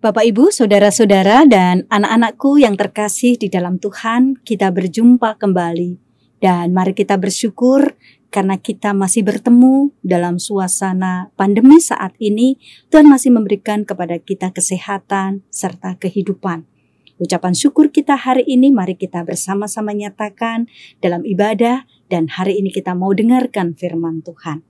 Bapak, Ibu, saudara-saudara, dan anak-anakku yang terkasih di dalam Tuhan, kita berjumpa kembali. Dan mari kita bersyukur karena kita masih bertemu dalam suasana pandemi saat ini. Tuhan masih memberikan kepada kita kesehatan serta kehidupan. Ucapan syukur kita hari ini mari kita bersama-sama nyatakan dalam ibadah, dan hari ini kita mau dengarkan firman Tuhan.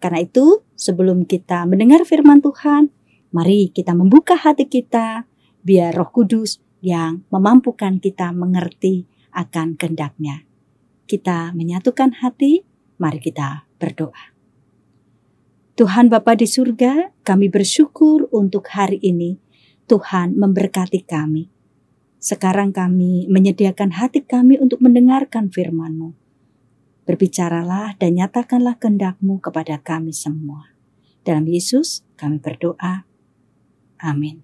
Karena itu, sebelum kita mendengar firman Tuhan, mari kita membuka hati kita, biar Roh Kudus yang memampukan kita mengerti akan kehendak-Nya. Kita menyatukan hati, mari kita berdoa. Tuhan Bapa di surga, kami bersyukur untuk hari ini. Tuhan memberkati kami. Sekarang kami menyediakan hati kami untuk mendengarkan firman-Mu. Berbicaralah dan nyatakanlah kehendak-Mu kepada kami semua. Dalam Yesus kami berdoa. Amin.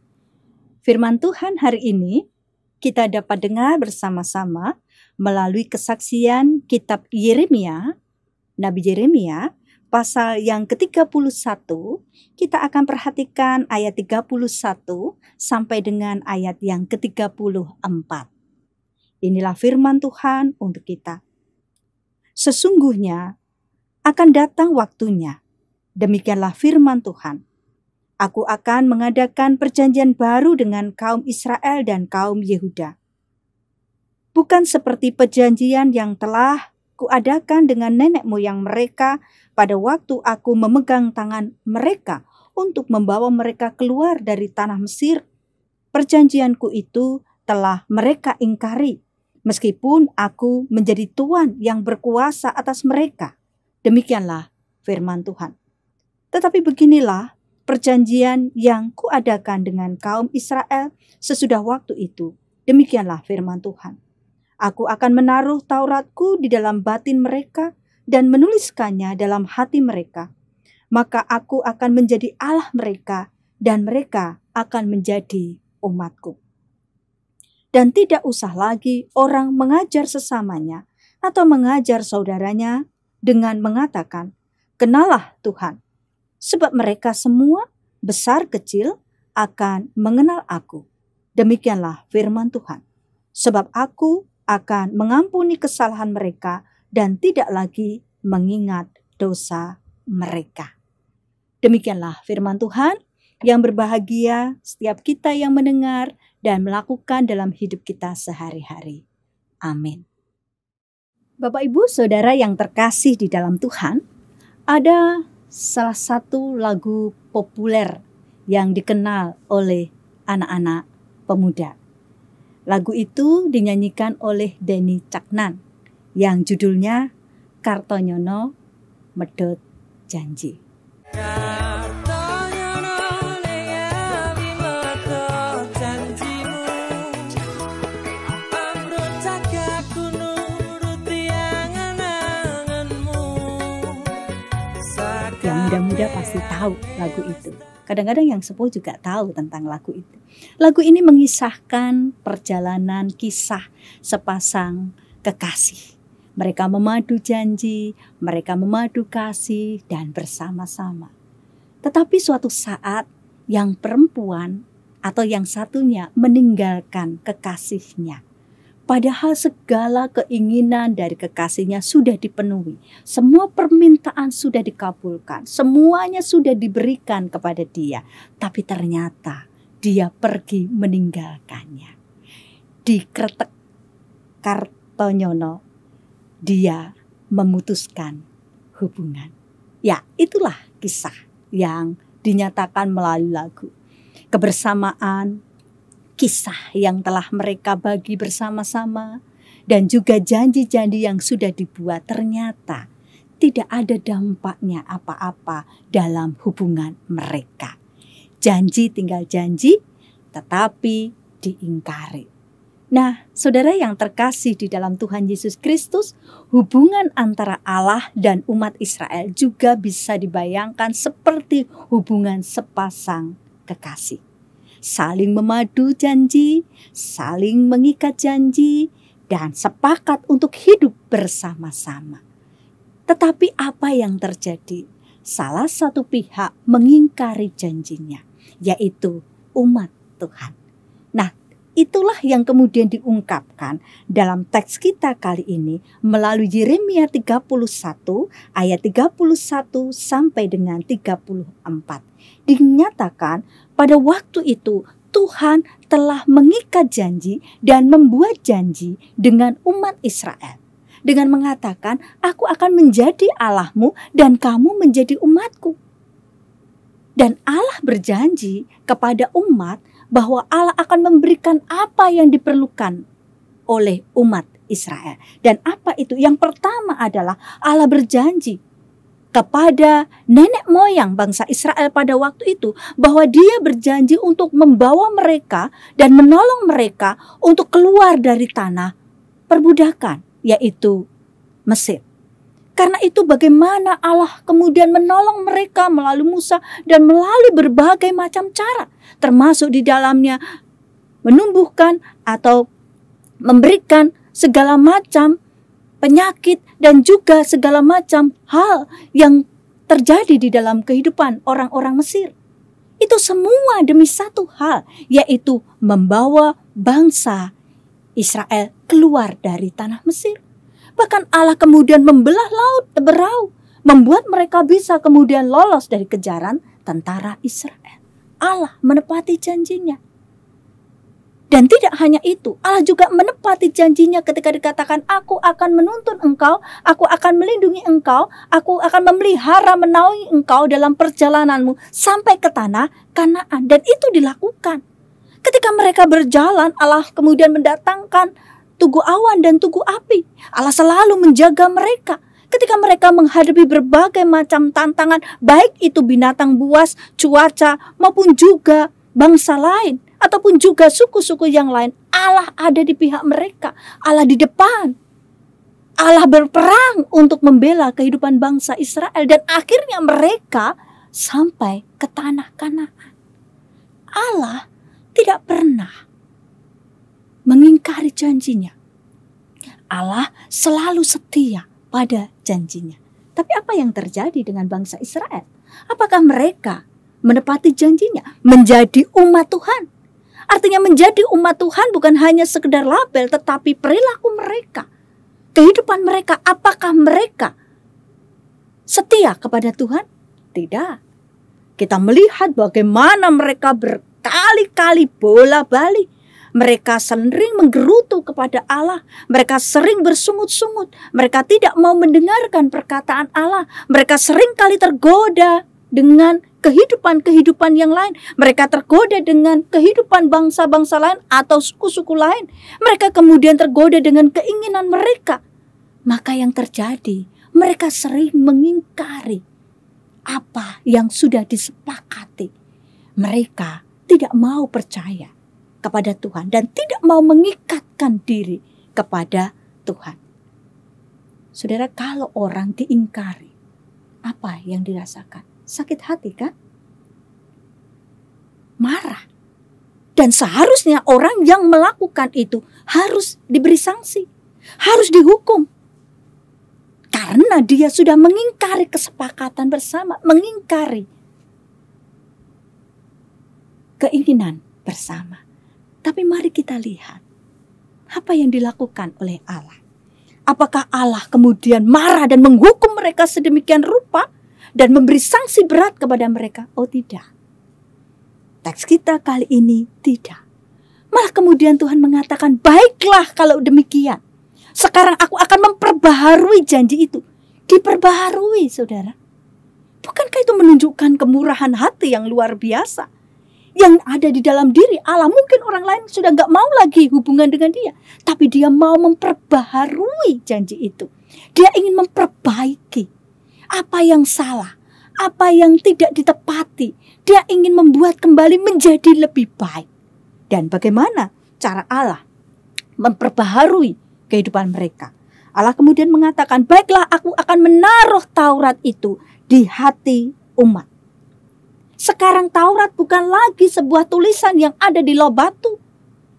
Firman Tuhan hari ini kita dapat dengar bersama-sama melalui kesaksian kitab Yeremia, Nabi Yeremia, pasal yang ke-31. Kita akan perhatikan ayat 31 sampai dengan ayat yang ke-34. Inilah firman Tuhan untuk kita. Sesungguhnya akan datang waktunya, demikianlah firman Tuhan. Aku akan mengadakan perjanjian baru dengan kaum Israel dan kaum Yehuda. Bukan seperti perjanjian yang telah kuadakan dengan nenek moyang mereka pada waktu aku memegang tangan mereka untuk membawa mereka keluar dari tanah Mesir. Perjanjianku itu telah mereka ingkari, meskipun aku menjadi Tuhan yang berkuasa atas mereka. Demikianlah firman Tuhan. Tetapi beginilah perjanjian yang kuadakan dengan kaum Israel sesudah waktu itu. Demikianlah firman Tuhan. Aku akan menaruh Tauratku di dalam batin mereka dan menuliskannya dalam hati mereka. Maka aku akan menjadi Allah mereka dan mereka akan menjadi umatku. Dan tidak usah lagi orang mengajar sesamanya atau mengajar saudaranya dengan mengatakan, "Kenalah Tuhan." Sebab mereka semua, besar kecil, akan mengenal aku. Demikianlah firman Tuhan. Sebab aku akan mengampuni kesalahan mereka dan tidak lagi mengingat dosa mereka. Demikianlah firman Tuhan yang berbahagia setiap kita yang mendengar dan melakukan dalam hidup kita sehari-hari. Amin. Bapak, Ibu, Saudara yang terkasih di dalam Tuhan, ada salah satu lagu populer yang dikenal oleh anak-anak pemuda. Lagu itu dinyanyikan oleh Denny Caknan yang judulnya Kartonyono Medhot Janji. Yang muda-muda pasti tahu lagu itu. Kadang-kadang yang sepuh juga tahu tentang lagu itu. Lagu ini mengisahkan perjalanan kisah sepasang kekasih. Mereka memadu janji, mereka memadu kasih dan bersama-sama. Tetapi suatu saat yang perempuan atau yang satunya meninggalkan kekasihnya. Padahal segala keinginan dari kekasihnya sudah dipenuhi. Semua permintaan sudah dikabulkan. Semuanya sudah diberikan kepada dia. Tapi ternyata dia pergi meninggalkannya. Di Kretek Kartonyono, dia memutuskan hubungan. Ya, itulah kisah yang dinyatakan melalui lagu. Kebersamaan, kisah yang telah mereka bagi bersama-sama, dan juga janji-janji yang sudah dibuat ternyata tidak ada dampaknya apa-apa dalam hubungan mereka. Janji tinggal janji, tetapi diingkari. Nah, saudara yang terkasih di dalam Tuhan Yesus Kristus, hubungan antara Allah dan umat Israel juga bisa dibayangkan seperti hubungan sepasang kekasih. Saling memadu janji, saling mengikat janji, dan sepakat untuk hidup bersama-sama. Tetapi apa yang terjadi? Salah satu pihak mengingkari janjinya, yaitu umat Tuhan. Nah, itulah yang kemudian diungkapkan dalam teks kita kali ini melalui Yeremia 31 ayat 31 sampai dengan 34. Dinyatakan pada waktu itu Tuhan telah mengikat janji dan membuat janji dengan umat Israel. Dengan mengatakan, aku akan menjadi Allahmu dan kamu menjadi umatku. Dan Allah berjanji kepada umat bahwa Allah akan memberikan apa yang diperlukan oleh umat Israel. Dan apa itu? Yang pertama adalah Allah berjanji kepada nenek moyang bangsa Israel pada waktu itu bahwa Dia berjanji untuk membawa mereka dan menolong mereka untuk keluar dari tanah perbudakan, yaitu Mesir. Karena itu bagaimana Allah kemudian menolong mereka melalui Musa dan melalui berbagai macam cara, termasuk di dalamnya menumbuhkan atau memberikan segala macam penyakit dan juga segala macam hal yang terjadi di dalam kehidupan orang-orang Mesir. Itu semua demi satu hal, yaitu membawa bangsa Israel keluar dari tanah Mesir. Bahkan Allah kemudian membelah laut Teberau, membuat mereka bisa kemudian lolos dari kejaran tentara Israel. Allah menepati janjinya. Dan tidak hanya itu, Allah juga menepati janjinya ketika dikatakan, aku akan menuntun engkau, aku akan melindungi engkau, aku akan memelihara menaungi engkau dalam perjalananmu sampai ke tanah Kanaan. Dan itu dilakukan. Ketika mereka berjalan, Allah kemudian mendatangkan tugu awan dan tugu api. Allah selalu menjaga mereka ketika mereka menghadapi berbagai macam tantangan, baik itu binatang buas, cuaca, maupun juga bangsa lain, ataupun juga suku-suku yang lain. Allah ada di pihak mereka. Allah di depan. Allah berperang untuk membela kehidupan bangsa Israel. Dan akhirnya mereka sampai ke tanah Kanaan. Allah tidak pernah mengingkari janjinya. Allah selalu setia pada janjinya. Tapi apa yang terjadi dengan bangsa Israel? Apakah mereka menepati janjinya? Menjadi umat Tuhan. Artinya menjadi umat Tuhan bukan hanya sekedar label, tetapi perilaku mereka, kehidupan mereka. Apakah mereka setia kepada Tuhan? Tidak. Kita melihat bagaimana mereka berkali-kali bola-balik. Mereka sering menggerutu kepada Allah. Mereka sering bersungut-sungut. Mereka tidak mau mendengarkan perkataan Allah. Mereka sering kali tergoda dengan kehidupan-kehidupan yang lain. Mereka tergoda dengan kehidupan bangsa-bangsa lain atau suku-suku lain. Mereka kemudian tergoda dengan keinginan mereka. Maka yang terjadi, mereka sering mengingkari apa yang sudah disepakati. Mereka tidak mau percaya kepada Tuhan dan tidak mau mengikatkan diri kepada Tuhan. Saudara, kalau orang diingkari, apa yang dirasakan? Sakit hati kan? Marah. Dan seharusnya orang yang melakukan itu harus diberi sanksi, harus dihukum. Karena dia sudah mengingkari kesepakatan bersama, mengingkari keinginan bersama. Tapi mari kita lihat apa yang dilakukan oleh Allah. Apakah Allah kemudian marah dan menghukum mereka sedemikian rupa dan memberi sanksi berat kepada mereka? Oh tidak. Teks kita kali ini tidak. Malah kemudian Tuhan mengatakan, baiklah kalau demikian. Sekarang aku akan memperbaharui janji itu. Diperbaharui, saudara. Bukankah itu menunjukkan kemurahan hati yang luar biasa yang ada di dalam diri Allah? Mungkin orang lain sudah gak mau lagi hubungan dengan dia, tapi dia mau memperbaharui janji itu. Dia ingin memperbaiki apa yang salah, apa yang tidak ditepati. Dia ingin membuat kembali menjadi lebih baik. Dan bagaimana cara Allah memperbaharui kehidupan mereka? Allah kemudian mengatakan, baiklah aku akan menaruh Taurat itu di hati umat. Sekarang Taurat bukan lagi sebuah tulisan yang ada di loh batu,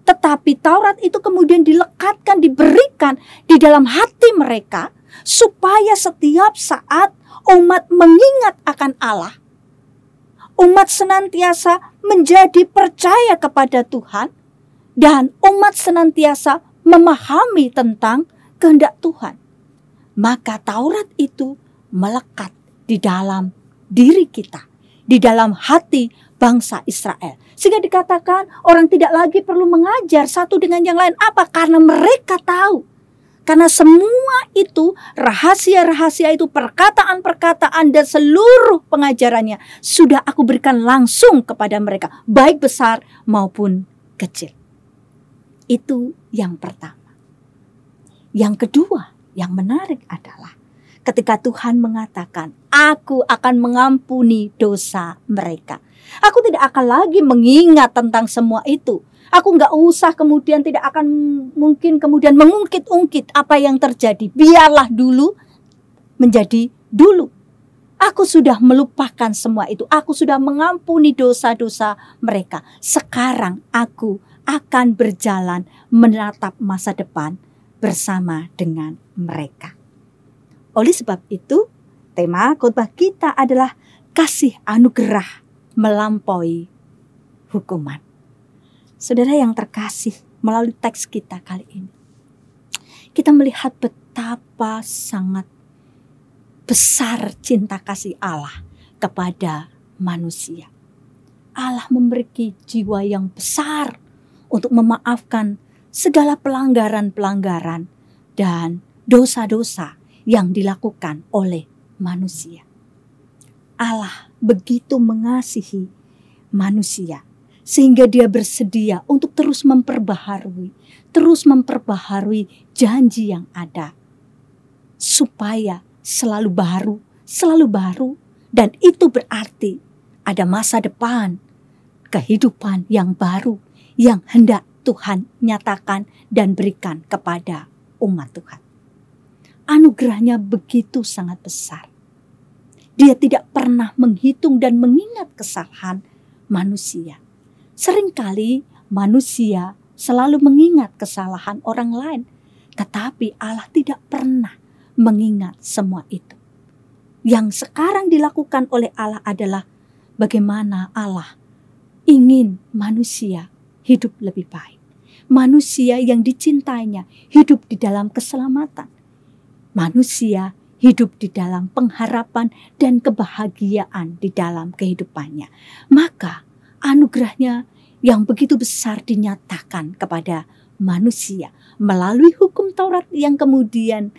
tetapi Taurat itu kemudian dilekatkan, diberikan di dalam hati mereka, supaya setiap saat umat mengingat akan Allah, umat senantiasa menjadi percaya kepada Tuhan dan umat senantiasa memahami tentang kehendak Tuhan, maka Taurat itu melekat di dalam diri kita, di dalam hati bangsa Israel. Sehingga dikatakan orang tidak lagi perlu mengajar satu dengan yang lain. Apa? Karena mereka tahu. Karena semua itu, rahasia-rahasia itu, perkataan-perkataan dan seluruh pengajarannya sudah aku berikan langsung kepada mereka, baik besar maupun kecil. Itu yang pertama. Yang kedua, yang menarik adalah ketika Tuhan mengatakan, aku akan mengampuni dosa mereka. Aku tidak akan lagi mengingat tentang semua itu. Aku nggak usah kemudian, tidak akan mungkin kemudian mengungkit-ungkit apa yang terjadi. Biarlah dulu menjadi dulu. Aku sudah melupakan semua itu. Aku sudah mengampuni dosa-dosa mereka. Sekarang aku akan berjalan menatap masa depan bersama dengan mereka. Oleh sebab itu, tema khotbah kita adalah kasih anugerah melampaui hukuman. Saudara yang terkasih, melalui teks kita kali ini, kita melihat betapa sangat besar cinta kasih Allah kepada manusia. Allah memiliki jiwa yang besar untuk memaafkan segala pelanggaran-pelanggaran dan dosa-dosa yang dilakukan oleh manusia. Allah begitu mengasihi manusia sehingga dia bersedia untuk terus memperbaharui janji yang ada supaya selalu baru, dan itu berarti ada masa depan, kehidupan yang baru yang hendak Tuhan nyatakan dan berikan kepada umat Tuhan. Anugerahnya begitu sangat besar. Dia tidak pernah menghitung dan mengingat kesalahan manusia. Seringkali manusia selalu mengingat kesalahan orang lain, tetapi Allah tidak pernah mengingat semua itu. Yang sekarang dilakukan oleh Allah adalah bagaimana Allah ingin manusia hidup lebih baik. Manusia yang dicintainya hidup di dalam keselamatan. Manusia hidup di dalam pengharapan dan kebahagiaan di dalam kehidupannya. Maka anugerahnya yang begitu besar dinyatakan kepada manusia melalui hukum Taurat yang kemudian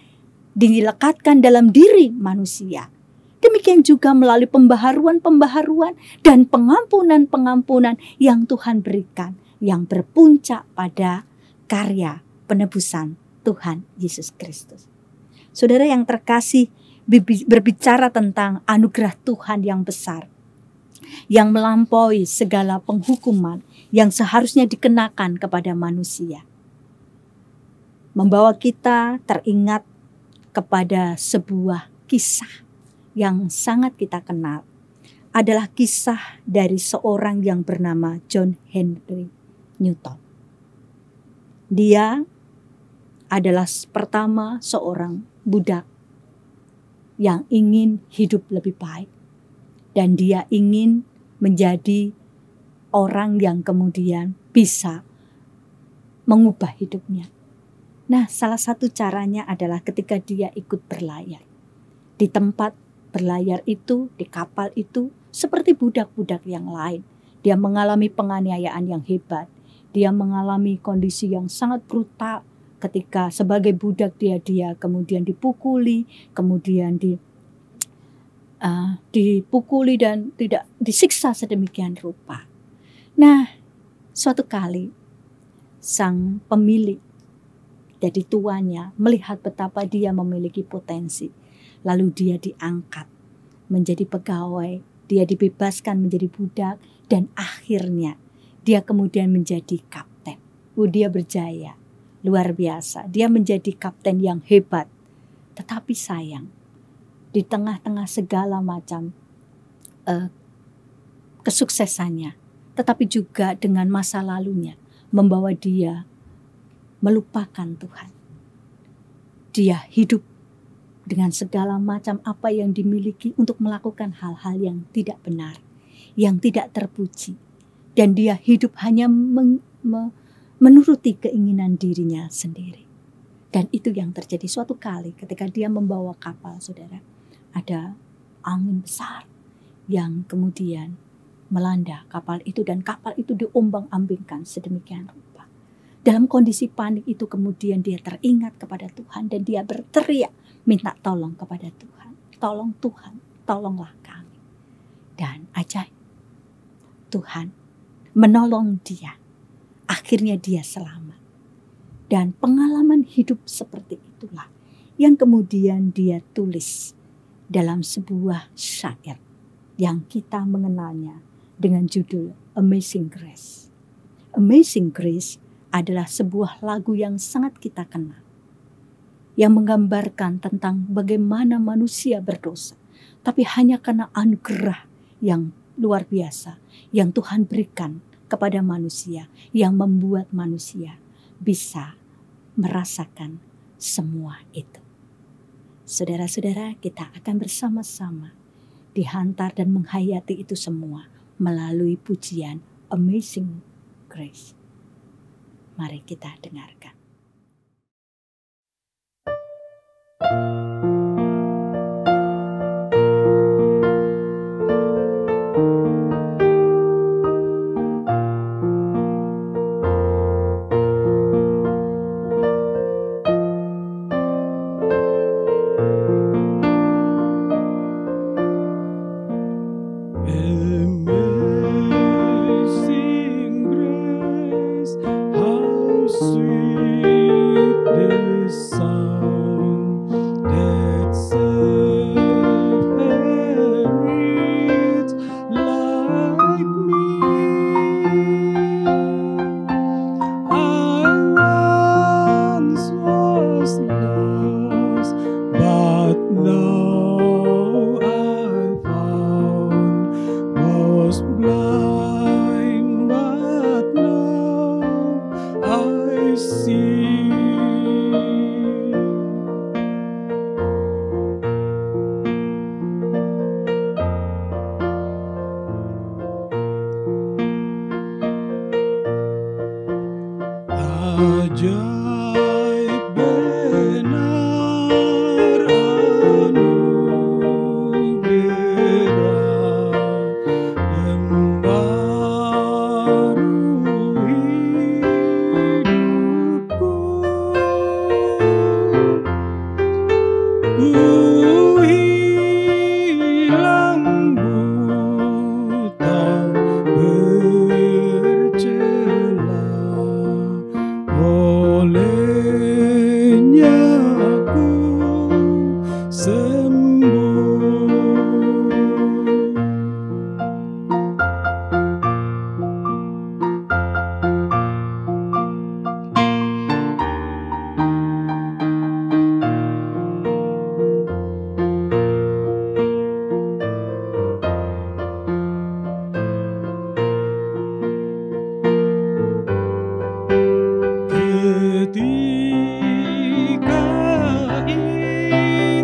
dilekatkan dalam diri manusia. Demikian juga melalui pembaharuan-pembaharuan dan pengampunan-pengampunan yang Tuhan berikan, yang berpuncak pada karya penebusan Tuhan Yesus Kristus. Saudara yang terkasih, berbicara tentang anugerah Tuhan yang besar, yang melampaui segala penghukuman yang seharusnya dikenakan kepada manusia, membawa kita teringat kepada sebuah kisah yang sangat kita kenal. Adalah kisah dari seorang yang bernama John Henry Newton. Dia adalah pertama seorang budak yang ingin hidup lebih baik, dan dia ingin menjadi orang yang kemudian bisa mengubah hidupnya. Nah, salah satu caranya adalah ketika dia ikut berlayar. Di tempat berlayar itu, di kapal itu, seperti budak-budak yang lain, dia mengalami penganiayaan yang hebat. Dia mengalami kondisi yang sangat brutal ketika sebagai budak dia kemudian dipukuli, kemudian dipukuli dan tidak disiksa sedemikian rupa. Nah, suatu kali sang pemilik dari tuannya melihat betapa dia memiliki potensi, lalu dia diangkat menjadi pegawai, dia dibebaskan menjadi budak, dan akhirnya dia kemudian menjadi kapten. Dia berjaya, luar biasa. Dia menjadi kapten yang hebat. Tetapi sayang, di tengah-tengah segala macam kesuksesannya, tetapi juga dengan masa lalunya, membawa dia melupakan Tuhan. Dia hidup dengan segala macam apa yang dimiliki untuk melakukan hal-hal yang tidak benar, yang tidak terpuji. Dan dia hidup hanya menuruti keinginan dirinya sendiri. Dan itu yang terjadi suatu kali ketika dia membawa kapal, saudara. Ada angin besar yang kemudian melanda kapal itu, dan kapal itu diombang-ambingkan sedemikian rupa. Dalam kondisi panik itu kemudian dia teringat kepada Tuhan dan dia berteriak minta tolong kepada Tuhan. Tolong Tuhan, tolonglah kami. Dan ajaib, Tuhan menolong dia. Akhirnya dia selamat. Dan pengalaman hidup seperti itulah yang kemudian dia tulis dalam sebuah syair yang kita mengenalnya dengan judul Amazing Grace. Amazing Grace adalah sebuah lagu yang sangat kita kenal, yang menggambarkan tentang bagaimana manusia berdosa, tapi hanya karena anugerah yang luar biasa yang Tuhan berikan kepada manusia, yang membuat manusia bisa merasakan semua itu. Saudara-saudara, kita akan bersama-sama dihantar dan menghayati itu semua melalui pujian Amazing Grace. Mari kita dengarkan. Ajaib benar anugerah membaharui hidupku. Ku hilang buta bercela, olehnya aku sembuh. Ketika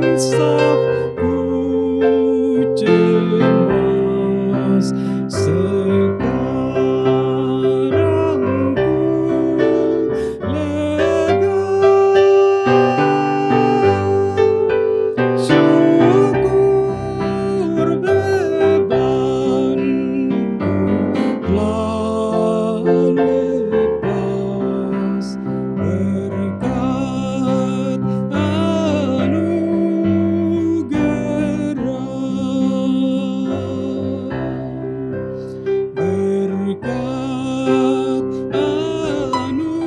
insafku cemas, sekarang ku lega. Syukur bebanku telah lepas berkat anugerah, berkat anugerah.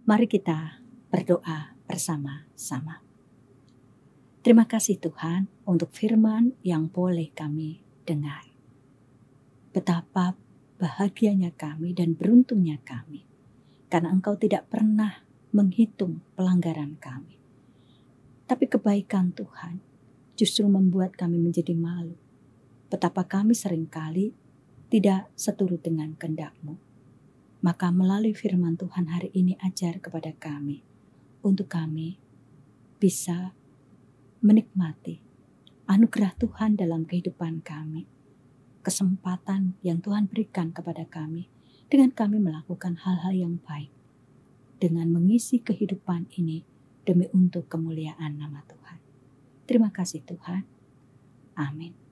Mari kita berdoa bersama-sama. Terima kasih Tuhan untuk firman yang boleh kami dengar. Betapa bahagianya kami dan beruntungnya kami, karena Engkau tidak pernah menghitung pelanggaran kami. Tapi kebaikan Tuhan justru membuat kami menjadi malu. Betapa kami seringkali tidak seturut dengan kehendak-Mu. Maka melalui firman Tuhan hari ini ajar kepada kami, untuk kami bisa menikmati anugerah Tuhan dalam kehidupan kami, kesempatan yang Tuhan berikan kepada kami dengan kami melakukan hal-hal yang baik, dengan mengisi kehidupan ini demi untuk kemuliaan nama Tuhan. Terima kasih Tuhan. Amin.